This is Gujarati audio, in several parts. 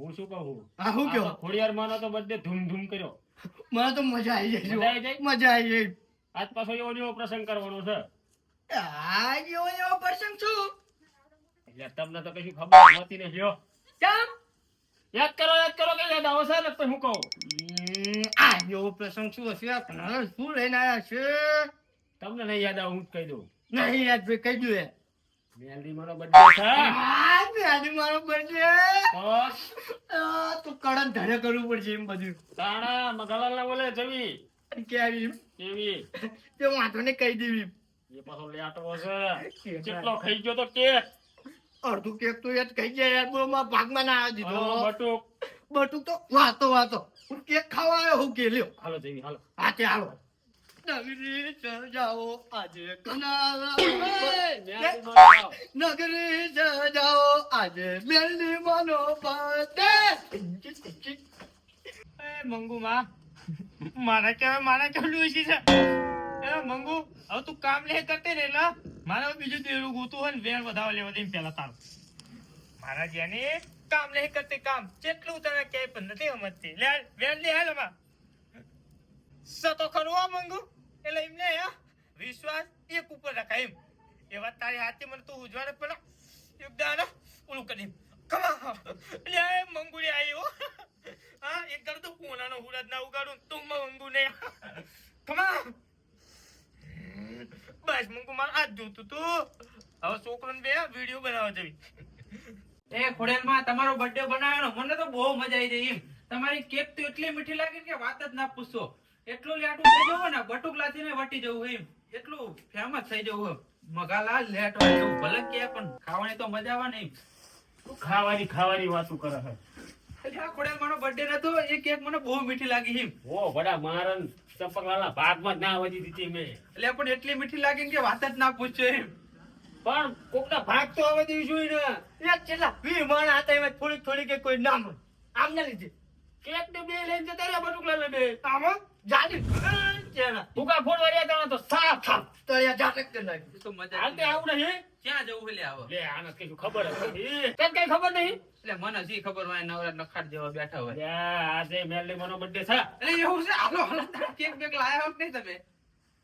હું શું કહું? હા હું કયો? ખોડિયારમાંનો તો બર્થડે ધૂમ કર્યો. મને તો મજા આવી જાય. મજા આવી જાય? મજા આવી જાય. આજ પાછો એવો પ્રસંગ કરવાનો છે. આ એવો પ્રસંગ છું. એટલે તમને તો કશું ખબર હોતી નહીં. લ્યો કેમ? યાદ કરો કે યાદ આવશે ને તો હું કહું. આ એવો પ્રસંગ શું હશે? શું લઈને આવ્યા છે? તમને નહીં યાદ આવે હું જ કહી દઉં. નહીં યાદ ભાઈ કહી દઉં. મેલડીમાંનો birthday છે. મારો બર્થડે તો કડક ધરે કરવું પડશે એમ બધું. તાણા મગલાલના બોલે જવી કેવી કેવી તે વાંધો ને કહી દેવી. એ પાછો લેટો છે. કેટલો ખાઈ ગયો તો કેક. અડધું કેક તો યાદ કહી જાય યાર. બોલો મારા ભાગમાં ના આવી દીધો. બટુક બટુક તો વાતો હું કેક ખાવા આવ્યો હું કે લ્યો. હાલો જવી હાલો. હા તે હાલો. નગરી સજાઓ આજે કનારા નગરી સજાઓ આજે મેલની માનો પતે. એ મંગુ માં મારા કેવું ડોશી છે. એ મંગુ હવે તું કામ લે કરતે ને એટલે મારે બીજું દેડું ગોતું હોય ને વેણ વધાવા લેવા દઈને પેલા તારું મારા જેને કામ લે કરતે કામ જેટલું તને ક્યાંય પણ નથી સમજતી. લે વેણ લે હાલ માં સતો ખરું આ મંગુ. એટલે એમને વિશ્વાસ એક ઉપર રખાય એમ. એ વાત તારી હાથી મને તું ઉજવાડે પેલા એકદમ ઓલું કરી કમા લે મંગુડી આવ્યો. હા એક કર તું કોનાનો હુરત ના ઉગાડું તું મંગુ ને કમા બસ મંગુ માર આજ જોતું તું. હવે છોકરાને બે વિડીયો બનાવવા જવી. એ ખોડેલમાં તમારો બર્થડે બનાવ્યો મને તો બહુ મજા આવી ગઈ. એમ તમારી કેક તો એટલી મીઠી લાગી કે વાત જ ના પૂછો. એટલું લેટું થઈ જવું ને બટુકલાથી ને વટી જવું એમ એટલું ફેમસ થઈ જવું. મગાલાલ લેટ હોય એવું ભલે કે પણ ખાવાની તો મજા આવે ને એમ. તું ખાવાની વાતું કરે છે. એટલે આ ખોડેલમાંનો બર્થડે નતો એ કેક મને બહુ મીઠી લાગી એમ. ઓ બડા મારન ચંપકલાલના ભાગમાં જ ના વધી દીધી મેં. એટલે પણ એટલી મીઠી લાગી કે વાત જ ના પૂછો એમ. પણ કોકના ભાગ તો હવે દેવી જોઈએ ને. એક કેટલા 20 માણસ હતા એમાં થોડી કે કોઈ નામ આમ ના લીધે કેક ને બે લઈને જતા રહ્યા બટુકલાલ બે. આમ જાડી ચેના ભૂકા ફોડવા રહ્યા તા તો સાફ તળિયા જાટક કરી નાખી. એ તો મજા હાલતે આવું નહીં. ક્યાં જવું એટલે આવો. લે આને કશું ખબર નથી. તને કઈ ખબર નહીં. એટલે મને હજી ખબર હોય નવરા નખાડ જેવા બેઠા હોય. યા આજે મેલડીમાંનો birthday છે. એટલે એવું છે હાલો કેક બેક લાયા હોત નહીં તમે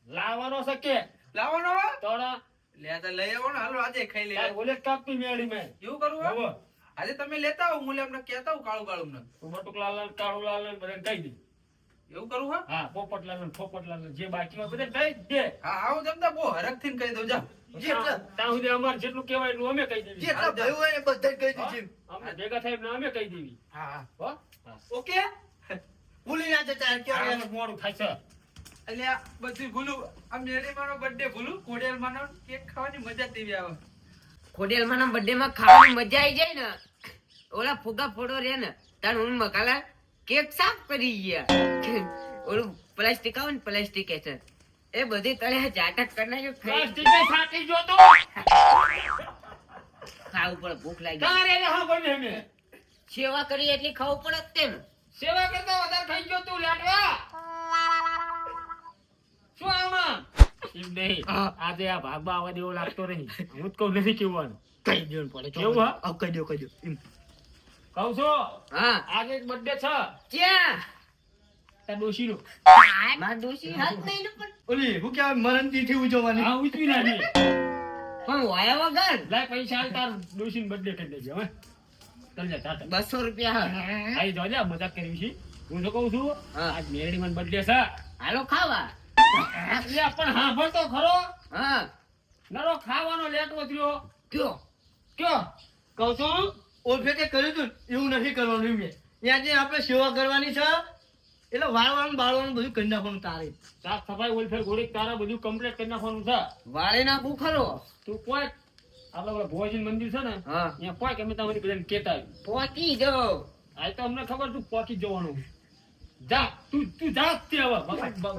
લાવવાનો છે કે લાવવાનો હોય? તોડા લે તો લઈ આવો ને હાલો આજે ખાઈ લે. તાર ઓલે કાપી મેળી મેં. એવું કરવું હોય? હવે આજે તમે લેતા આવો હું એમને કહેતા હું કાળું ને તું બટુકલાલ કાળુલાલ બધાને કહી દે. એવું કરવું હોય? હા પોપટલાલ જે બાકી હોય બધા કહી દે. હા આવું જમતા બહુ હરખ થી કહી દઉં જા. ત્યાં સુધી અમારે જેટલું કહેવાય એટલું અમે કહી દેવી. જેટલા ભાઈ હોય એ બધા કહી દીધી. અમે ભેગા થાય એટલે અમે કહી દેવી. હા હો ઓકે ભૂલી ના જતા ક્યારે આનું મોડું થાય છે. એટલે આ બધું ભૂલું આ મેરીમાનો બર્થડે ભૂલું કોડિયાલમાંનો કેક ખાવાની મજા જ એવી આવે. ખોડિયાલમાંના બર્થડે માં ખાવાની મજા આવી જાય ને ઓલા ફુગા ફોડો રે ને તાર હું મકાલા કેક સાફ કરી ગયા. ઓલું પ્લાસ્ટિક આવે ને પ્લાસ્ટિક છે એ બધી તળે જાટક કરી નાખ્યું. પ્લાસ્ટિકે ફાટી ગયો તો ખાવું પડે ભૂખ લાગી તારે રે હા બને ને સેવા કરી એટલી ખાવું પડે તેમ. સેવા કરતા વધારે ખાઈ ગયો તું લાડવા. શું આમાં એમ નહીં. આજે આ ભાગમાં આવવા દેવો લાગતો નહીં. હું જ કહું નથી કેવું કહી દેવું પડે. કેવું હા? આવ કહી દો એમ કહું છું હા આજે જ birthday છે ક્યાં તાર ડોશીનો. માર ડોશી હાથ નહીં ને પણ ઓલી હું કહેવાય મરણ તિથિ ઉજવવાની. હા ઉચવી નાખી. પણ વાયા વગર લાય પૈસા હાલ તાર ડોશીનો birthday કરી દેજે હવે. ચાલ જા ટાટા. 200 રૂપિયા આઈ જો જા મજાક કરી છે. હું તો કહું છું હા. આજ મેરડીમાં birthday છે. હાલો ખાવા. એટલે પણ હાંભળ તો ખરો. હા નરો ખાવાનો લેટ વધ્યો. કયો કયો કહું છું ઓળખે કે કર્યું તું એવું નથી કરવાનું મેં. ત્યાં જે આપણે સેવા કરવાની છે એટલે વાળવાનું બાળવાનું બધું કરી નાખવાનું તારે. સાફ સફાઈ ઓલફેર ઘોડીક તારા બધું કમ્પ્લીટ કરી નાખવાનું છે. વાળી નાખું ખરો. તું કોઈ આપડે પેલા ભુવાજી મંદિર છે ને હા ત્યાં કોઈ કે અમે તમારી બધાને કેતા પહોંચી જાઓ. આ તો અમને ખબર તું પહોંચી જ જવાનું. જા તું જા જ તે હવે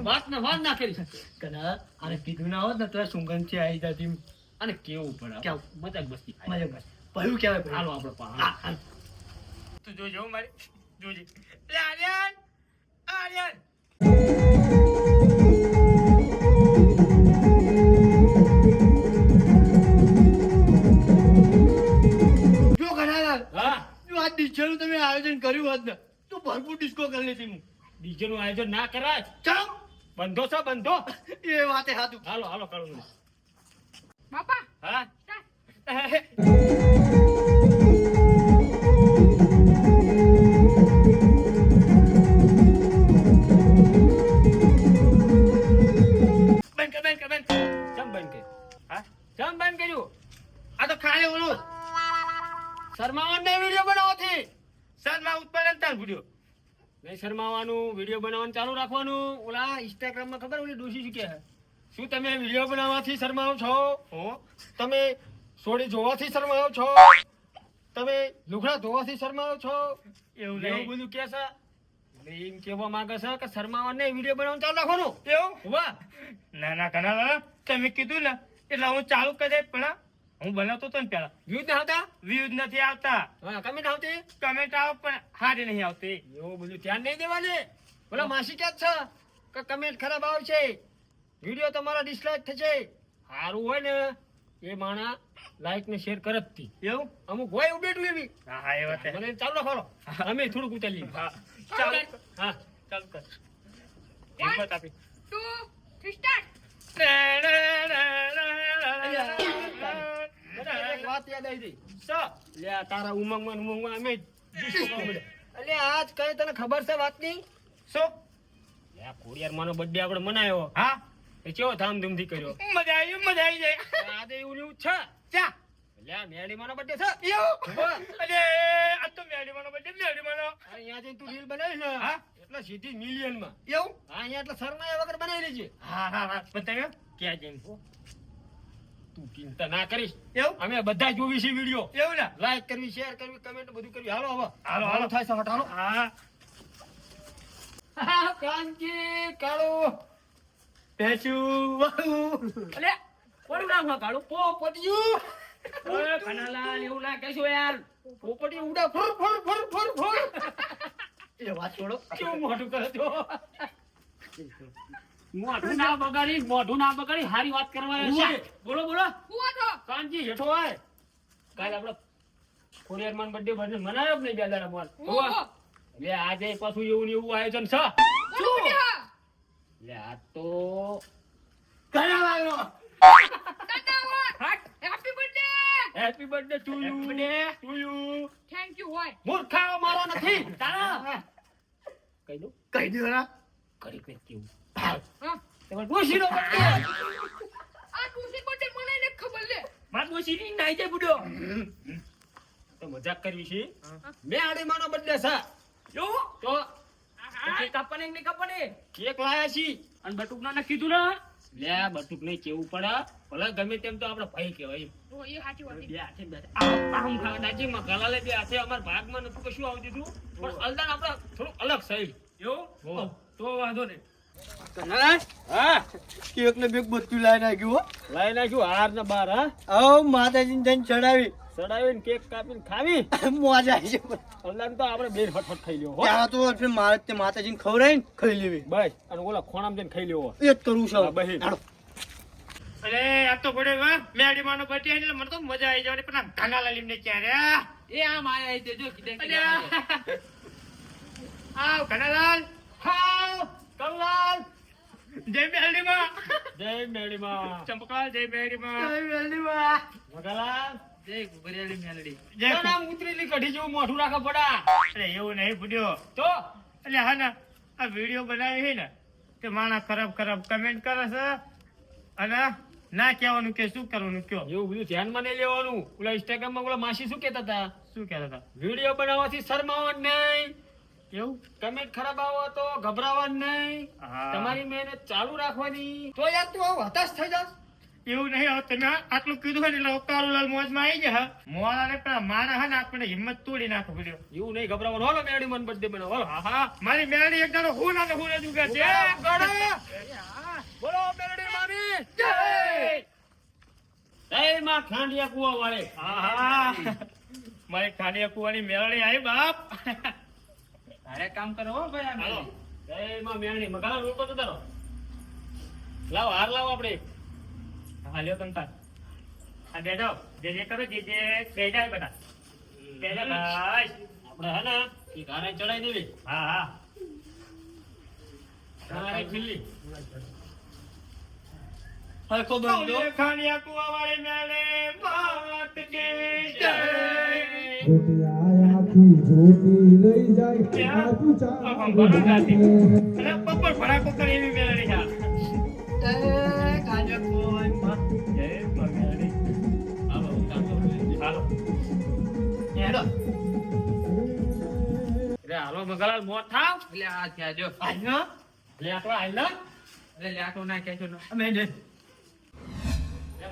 વાત ને વાત ના કરી. કદાચ આને કીધું ના હોત ને તો સુગંધ થી આવી જતી. અને કેવું પડે કેવું? મજાક મસ્તી મજા બસ ભયું કહેવાય હાલો આપડે પા તું જોજો મારી જોજે. લે આર્યન આર્યન જો ઘણા હા જો આ ડીજે નું તમે આયોજન કર્યું હોત ને તો ભરપૂર ડિસ્કો કરી લેતી હું. ડીજે નું આયોજન ના કરાય. ચાલો બંધો છે બંધો. એ વાતે હાતું. હાલો હાલો કરું. બાપા હા બંધ કર ચમ બંધ કર્યું? હા ચમ બંધ કર્યું? આ તો ખાલી ઓલું શરમાવાનું નહીં વિડીયો બનાવવાથી. સરમાં ઉત્પાદન તાર ભૂલ્યો. નહીં શરમાવાનું, વિડીયો બનાવવાનું ચાલુ રાખવાનું. ઓલા ઇન્સ્ટાગ્રામમાં ખબર ઓલી ડોશી શું કહે છે? શું તમે વિડીયો બનાવવાથી શરમાવો છો? હો તમે સોડી જોવાથી શરમાવો છો? તમે લુગડા ધોવાથી શરમાવો છો? એવું એવું નહીં. બધું કે છે. એટલે એમ કહેવા માંગે છે કે શરમાવાનું નહીં, વિડીયો બનાવવાનું ચાલુ રાખવાનું. એવું વાહ ના ના કના તમે કીધું ને એટલે હું ચાલુ કરી દે પણ હું બનાવતો હતો ને પેલા વ્યૂઝ ના આવતા? વ્યૂઝ નથી આવતા, હા કમેન્ટ આવતી? કમેન્ટ આવે પણ હારી નહીં આવતી. એવું બધું ધ્યાન નહીં દેવાને. બોલા માસી ક્યાં છે કે કમેન્ટ ખરાબ આવશે, વિડીયો તમારા ડિસલાઇક થશે. સારું હોય ને એ માણા લાઈક ને શેર કરે જ તી. એવું અમુક હોય ઉભેટું એવી. હા હા એ વાત મને ચાલુ રાખો. અમે થોડુંક ઉતારી લઈએ. હા ચાલુ કર. હા ચાલુ કર હિંમત આપી 2 3 સ્ટાર્ટ મને એક વાત યાદ આવી ગઈ. લે આ તારા ઉમંગમાં ને ઉમંગમાં અમે disco કરવા મળ્યા. અલે આજ કઈ તને ખબર છે વાતની? શું લે આ ખોડિયારમાંનો birthday આપણે મનાયો. હા એ કેવો ધામધૂમથી કર્યો. મજા આવી જાય. આજે એવું ને એવું છે. ચા લે આ મેડીમાંનો birthday છે. એવું વાહ. અરે આ તો મેડીમાંનો બર્થડે મેડીમાંનો અહીંયા જઈને તું રીલ બનાવીશ ને હા? એટલે સીધી મિલિયનમાં. એવું હા અહીંયા એટલે શરમાયા વગર બનાવી લેજે. હા હા હા બતાવ્યો ક્યાં જઈને તું ચિંતા ના કરીશ. એવું અમે બધા જોવી છે વિડીયો. એવું ને લાઈક કરવી, શેર કરવી, કમેન્ટ બધું કરવી. હાલો હવે હાલો, હાલો. થાય છે હટ, હાલો. હા કાંજી કાળો પેચું વાહુ અલે કોણ નામ છે કાળો? પોપટિયું. ઓય કનાલાલ એવું ના કહેશો યાર. પોપટિયું ઉડા ફર ફર ફર ફર ફર. એ વાત છોડો કેવું મોઢું કરે છો? મોઢું ના બગાડી, મોઢું ના બગાડી, હારી વાત કરવાની છે. બોલો બોલો. હું હતો કાંજી હેઠો આય. કાલે આપણે ખોડિયારમાંનો birthday મનાયો કે નહીં બે દાડા મોલ? હું લે આજે પાછું એવું ને એવું આયોજન છે. કોનો બર્થડે હા લે આ તો કનાલાલનો. દાદા happy birthday happy birthday to you. To you. Thank you હોય મૂર્ખાઓ મારો નથી. તારા કહી દઉં કઈ દેવાના કરી કઈ કેવું. હા તમારે ડોશીનો birthday. આ તુસી બર્થડે મને ને ખબર લે માર ડોશીની નાઈ જાય બુડો. તો મજાક કરવી છે. મેં આડીમાનો birthday છે. એવું તો કેક કાપવાની કે નહીં કાપવાની? કેક લાયા છી. અને બટુક ના કીધું ને લે બટુક નહીં કેવું પડે. ભલે ગમે તેમ તો આપણે ભાઈ કહેવાય. ઓ એ સાચી વાત બે હાથે બે આમ દાજીમાં ગલાલે બે હાથે અમારા ભાગમાં નતું કશું આવતું હતું. પણ અલદાન આપણે થોડું અલગ છે. એવું તો વાંધો નહીં. હા કેક ને બેક બધું લાઈ નાખ્યું લઈ નાખ્યું હાર ને બાર. હા હો માતાજીને જઈને ચડાવી ચડાવીને કેક કાપીને ખાવી. મોજા આવી છે અલદાન તો આપણે બે ફટફટ ખાઈ લેવો. હો ત્યાં તો ફિર મારે તે માતાજીને ખવડાવીને ખાઈ લેવી બસ અને ઓલા ખોણામાં જઈને ખાઈ લેવો. એ જ કરું છું હા, બહેન. હાલો. અરે આ તો પડે મેડી માનો બર્થડે એટલે મને તો મજા આવી જવાની પણ આ ઘાના લીમને ક્યાં રે એ આમ આયા છે જો કીધે આવ ઘનાલાલ હાવ કમલાલ જય મેડીમાં જય મેળીમાં. ચંપકલાલ જય મેડીમાં મગલાલ જય ગુબરિયાળી મેલડી જય તો નામ ઉતરેલી કઢી જેવું મોઢું રાખો પડા. અરે એવું નહીં પૂછ્યો તો એટલે હા ને આ વિડીયો બનાવી છે ને તે માણસ ખરાબ ખરાબ કમેન્ટ કરે છે અને ના કહેવાનું કે શું કરવાનું કયો એવું બધું ધ્યાનમાં નહીં લેવાનું. ઓલા ઇન્સ્ટાગ્રામમાં ઓલા માસી શું કહેતા હતા? શું કહેતા હતા વિડીયો બનાવવાથી શરમાવાનું નહીં, એવું કમેન્ટ ખરાબ આવો તો ગભરાવાનું નહીં, હા. તમારી મહેનત ચાલુ રાખવાની. તો યાર તું આવું હતાશ થઈ જાસ. એવું નહીં હવે તમે આટલું કીધું હોય ને એટલે કારુલાલ મોજમાં આવી જાય મોડા ને પેલા માણસ હે ને આપણે હિંમત તોડી નાખો વિડીયો એવું નહીં ગભરાવાનું. હાલો મેળી મન birthday બનાવો. હાલો. હા હા મારી મેળી એક દાડો હું ના હું જ ઉગે છે બોલો મેલડી માની જય. જય માં ખાંડિયા કુવા વાળે. હા હા મારી ખાડિયા કુવાની મેળી આવી બાપ અરે કામ કરો હો ભાઈ આ હાલો. મેલડી. જય માં મેળી મગાલા રોકો તો તારો. લાવો હાર લાવો આપણે. હા લ્યો તમતાર આ બેઠો જે કરો જે બે જાય બધા પહેલા ભાઈ. આપણે હે ને એ ગાને ચડાઈ દેવી. હા હા ગાને ખીલી. હરખો બંધો ખાણિયા કુવા વાળી મેલે માત કી જય. અને બપોર ભડાકો કરે એવી મેલડી છે. ખાણિયા કુવા માં જય મગાડી. હાલો ઉતારતો હાલો હેડો. રે હાલો મગલાલ મોત થાવ. એટલે આ થયા જો આજનો લે આટલા આઈલા. એટલે લાટો ના કહેજો ને અમે લે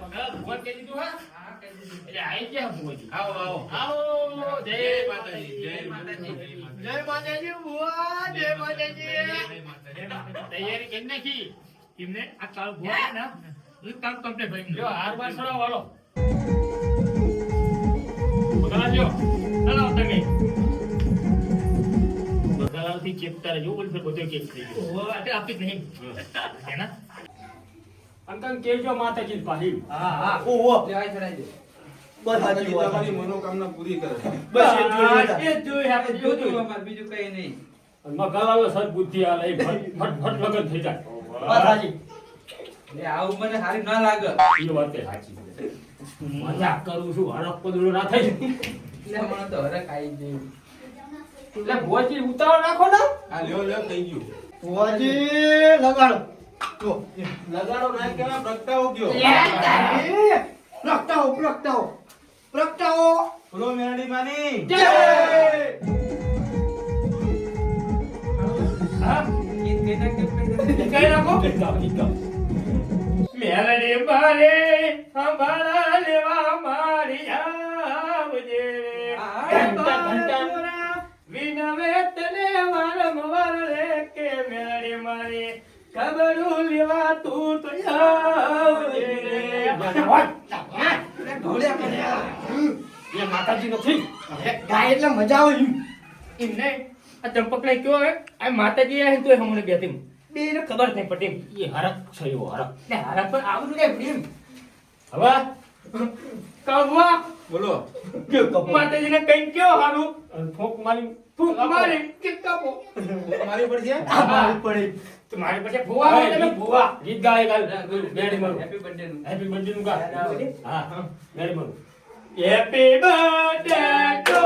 મગલાલ મોત કે દીધું હા. એટલે આઈ ગયા ભુવાજી. આવો આવો આવો જય માતાજી જય માતાજી જય માતાજી બુઆ જય માતાજી. તૈયારી કેમ નાખી? એમને આ કાળ ભુવા ને એ કામ કમ્પ્લીટ ભાઈ જો હાર બાર સડાવ વાળો. મગલાલ જો. ચલો તમે મગલાલ થી ચેપતા રહેજો. બોલ બધો કેમ થઈ ગયો. ઓ આટલે આપી જ નહીં એના અંકલ કેજો માતાજી પાહી. હા હા લેવાય ચડાઈ દે તમારી મનોકામના પૂરી કરે. બસ એ જોઈ આપણે જોતું જોતું અમાર બીજું કઈ નહીં મગલાલ સદબુદ્ધિ આલે ફટ ફટ લગન થઈ જાય. એટલે આવું મને સારી ના લાગે એ વાત એ સાચી છે. મજાક કરું છું. હરખ પદડું ના થાય. એટલે મને તો હરખ આવી ગયું એટલે ભોજી ઉતાવળ રાખો ને. આ લ્યો લ્યો થઈ ગયું. લગાડો લગાડો ના કહેવાય, પ્રગટાવો કયો. બોલો મેરડી માની. હા ગીત કઈ ના કેમ કઈ કઈ નાખો મેલડી મારે સંભાળા લેવા મારી આવજે વિનવે તને વારંવાર રે કે મેલડી મારી ખબરું લેવા તું તો આવજે એ માતાજી નથી. એમને આ ચંપક ને કયો હે આ માતાજી આયા તો હમણે બેઠી બે ને ખબર નહીં પડી એ હરખ છે એવો હરખ. ને હારા પર આવું કે પ્રેમ હવે કવા બોલો. માતાજી ને કઈ કયો હારું ફોક મારી તું મારે કે કાપો મારી પડશે. તમારી પાસે ભુવા હોય તમે ભુવા ગીત ગાય ગાલ મેડી મારું. હેપી બર્થડે નું હેપી બર્થડે નું ગા. હા મેડી મારું. Happy birthday to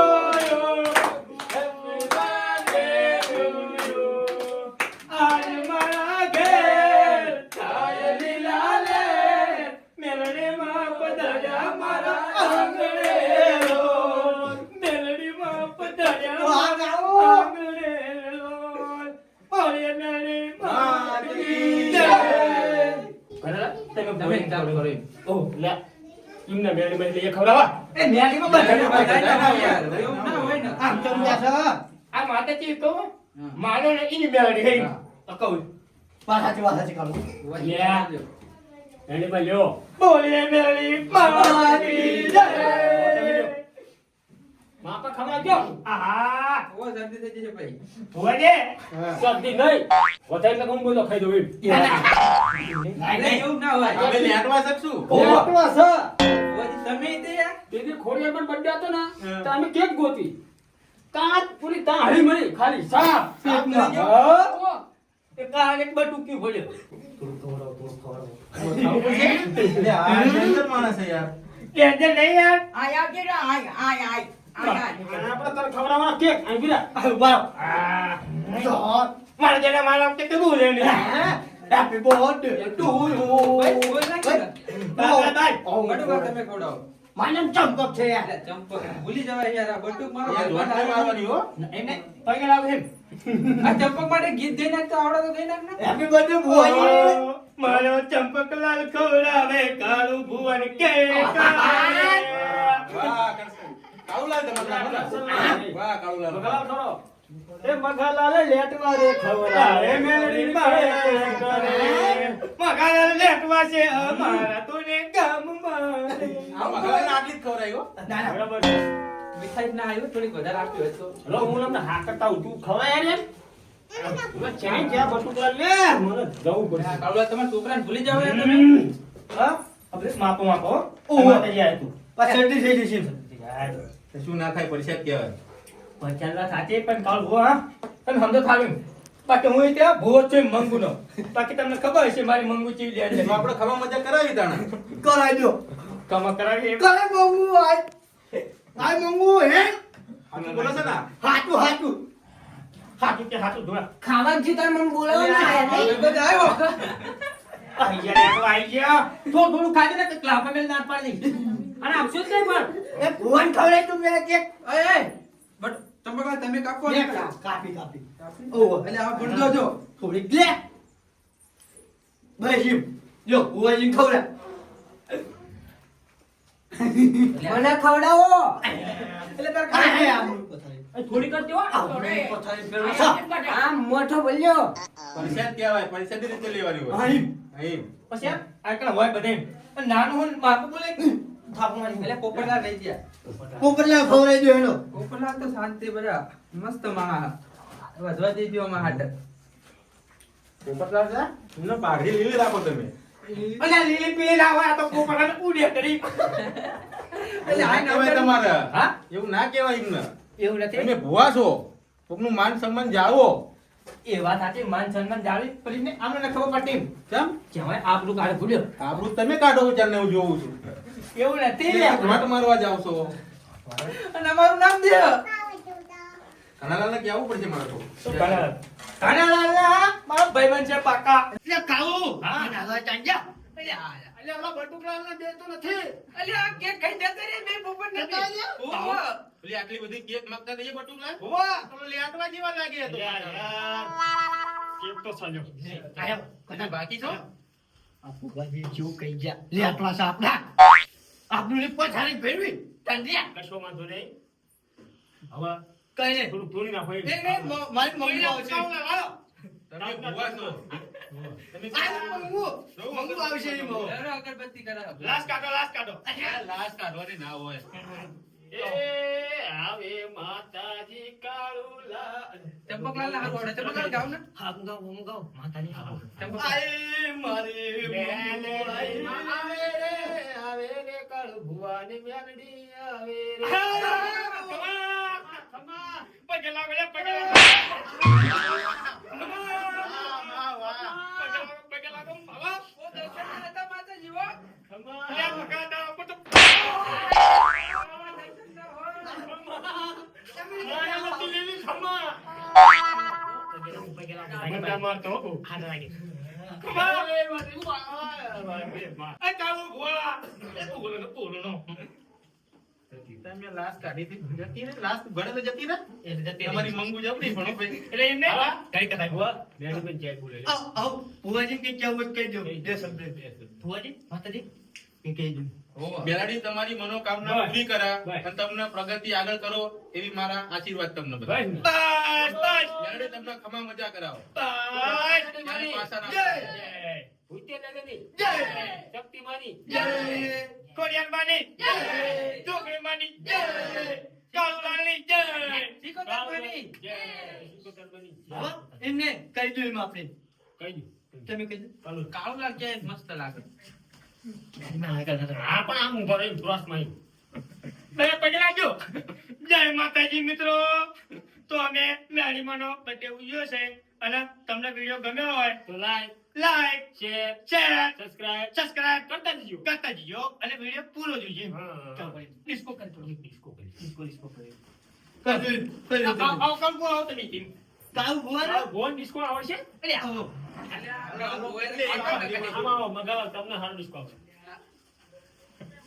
you happy birthday to you આજ મારા ઘેર થાય લીલાલે મેલડી માં પધાર્યા મારા આંગણે રો મેલડી માં પધાર્યા આંગણે રો ઓરે મેલડી માં કી જય તમે ચાલુ કરો એમ. ઓ લે ઇમને મેડી મેડી એ ખવડાવા. યાર એવું ના હોય ને આ માતાજી તો માનો ને ઈની મેલડી હે કહું મેડી માં લ્યો. બોલે મેરી મારી જય માપા ખવડાવજો. આહા ઓ જલ્દી થઈ જશે ભાઈ ભુવાજે શરદી નહીં. વધારે તો ગમો તો ખાઈ દઉં એમ. એવું ના હોય અમે લેટવા શકશું. ઓજી તમે તે યાર તેથી ખોડિયારમાં birthday હતો ને તો અમે કેક ગોતી. કાચ પૂરી તા હળી મળી ખાલી સાપ. સાપ મરી ગયો? હા. એ કાળ એક બટુકી પડ્યો એટલે આ ડેન્જર માણસ છે યાર. ટેન્શન નહીં યાર આપણે તને ખવડાવવાના કેક અહીં ગીરા. મારા જેને મારા વખતે કેવું રે ને ભાઈ બોલ ના કે બટુક તમે ખવડાવો એટલે ચંપક ભૂલી જવાય યાર આ બટુક મારો યાર ધોળા મારવાની હો. એમને પગે લાવ એમ આ ચંપક માટે ગીત ગઈ નાખ તો આવડે તો ગઈ નાખ ને મારો ચંપકલાલ ખવડાવે કાળું ભુવન કે કાળે. વાહ કરશે. કાળુલાલ તમારા વાહ કાળુલાલ. મગલાલ ખવડાવો. એ મગલાલ લેટવા રે ખવડાવે મેલડી મારે મારે કરે. મગાના લેટવા છે અમારા તોને ગામમાં. આ મગલાને આટલી જ ખવડાવી હો. બરાબર છે. મીઠાઈ ના આવ્યું થોડીક વધારે આપ્યું હોય તો હલો હું તમને હા કરતા હું તું ખવડાય યાર એમ. હવે ચાય ચા બટુકલા લે મને જવું પડશે. કાળુલા તમારા છોકરાને ભૂલી જાવ યાર તમે હા હવે માપો માપો માતાજી આય તું તો શું ના થાય પરસાદ કહેવાય. પચાસ સાચી પણ કાલ ભૂવો હા તમે સમજો થાવી બાકી હું ત્યાં ભૂવો જ છું મંગુનો બાકી તમને ખબર હશે મારી મંગુ ચીવી લે તો આપણે ખમા મજા કરાવી તાણે. કરાવજો કમા કરાવી કરે મંગુ આય મંગુ હે સાચું બોલો છો ને? હાચું હાચું હાચું કે હાચું ધોળા ખાવાનું છે તાર મને બોલાવવાનું આયા નહીં. બધા આવ્યો આઈ ગયા થોડું ખાજે ને ક્લાપા મેલ ના પાડી અને આપશો જ નહીં પણ એ ભુવન ખવડાય તું મેં કેક એ બટ ચંપકલા તમે કાપો ને કાપી ઓહો એટલે આ ભણજો જો થોડીક લે બસ એમ જો ભુવન ખવડા મને ખવડાવો એટલે તાર ખાઈ આમ થોડી કરતી હો પથારી ફેરવા આમ મોટો બોલ્યો પરસાદ કહેવાય. પરસાદી રીતે લેવાની હોય. અહીં અહીં. પછી આ કણ હોય બધે નાનું હું માપું બોલે થાપ મારી એટલે પોપટલા રહી ગયા પોપટલા ખવડાઈ દો હેલો પોપટલા તો શાંતિ બધા મસ્ત માં વધવા દેજો માં હાટ પોપટલાલ છે? એમને પાઘડી લીલી રાખો તમે. અને લીલી પીલી ના હોય આ તો કોપરાને પૂડ્યા કરી એટલે આ ના કહેવાય તમારે. હા? એવું ના કહેવાય એમને. એવું નથી તમે ભુવા છો. કોકનું માન સન્માન જાળવો. એ વાત સાચી માન સન્માન જાળી કરીને આમને ખબર પડતી કેમ? કહેવાય આપણું કાઢ ભૂલ્યો આબરૂ તમે કાઢો છો ચાલને હું જોઉં છું. એવું નથી ઘાટ મારવા જાવ છો. અને અમારું નામ દે કનાલાલને કહેવું પડશે મારે તો. કાનાલાલ મારો ભાઈબંધ છે પાકા એટલે ખાવું હા. નાગા ચાંજા એટલે ઓલા બટુકલાલને દેતો નથી એટલે આ કેક ખાઈ જતા રે બે પોપટ નથી ઓવા પેલી આટલી બધી કેક માંગતા થઈએ બટુકલાલ? હોવા તો લેટવા જેવા લાગે તો. કેક તો સાજો તમે બાકી છો? કેવું કહી જા લે આટલા સાપડા આપણું ને પથારી ફેરવી તંડિયા કશો વાંધો નહીં હવે કઈ નહીં થોડું ધોરી નાખો એમ. મારી મમ્મી આવશે તમે ભુવા છો. તમે મંગુ આવશે એમ હવે. હેરો અગરબત્તી કરાવો લાશ કાઢો લાશ કાઢવાની ના હોય. એ આવે માતાજી કાળુલા ચંપકલાલ ના હાથ વડે ચંપકલાલ ગાવ ને હામ ગાવ માતાની હામ ચંપકલાલ આય મારી આવે રે કાળુ ભુવાની મેલડી આવે રે પગે લાગો લે પગે લાગો પગે લાગો બાબા ઓ દર્શન હતા માતાજી હો લે પગા દો તો બધા મારતો હાથ લાગે તમે લાશ કાઢી હતી. જતી ને લાશ ઘરે તો જતી ને એટલે તમારી મંગુ જબરી ભણો ભાઈ. એમને કઈ કથા હુઆ મેં પણ ચેક બોલે આવ ભુવાજી કે કેવું કહી દો બે શબ્દ ભુવાજી માતાજી કે કહી દો બેલાડી તમારી મનોકામના બસ. પૂરી કરે બસ. અને તમને પ્રગતિ આગળ કરો એવી મારા આશીર્વાદ તમને બધા. બસ બેલાડી તમને ખમા મજા કરાવો. બસ ત્યારે પાછા ના જય પડો. ભૂત્ય દાદાની જય શક્તિમાની જય કોરિયન માની જય ડોગરી માની કાળુલાલની જય શીખોતર માની. જય શીખોતર માની હવે એમને કહી દો એમ આપણે કહી દો તમે કહી દો કાળુલાલ કે મસ્ત લાગે હા પણ આમ ઉભો રહી ક્રોસ માં બે પગે લાગજો જય માતાજી મિત્રો તો અમે મેળીમાનો બર્થડે ઉજવ્યો છે અને તમને વિડિયો ગમ્યો હોય તો લાઈક શેર સબસ્ક્રાઇબ કરતા જજો અને વિડિયો પૂરો જોજો ડિસ્કો કરી ડિસ્કો કરી આવ કંકો આવ તમે ટીમ કાવ ભુવા ગોન ડિસ્કો આવશે અરે આવો આવો મગાવો તમને હાર ડિસ્કો આવશે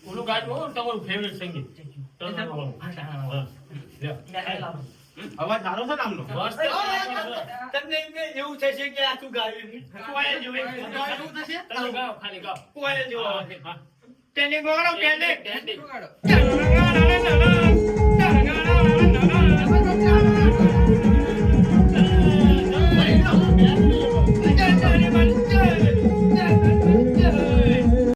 ઓલું ગાડું તમારું ફેવરેટ સંગીત અવાજ સારો છે ને આમનો? તમને એવું થશે કે આ તું ગાયું કોયલ જેવું એવું થશે? તમે ગાઓ ખાલી ગાઓ કોયલ જેવો ટેન્ડિંગ વગાડો ટેન્ડિંગ વગાડો. ટેન્ડિંગ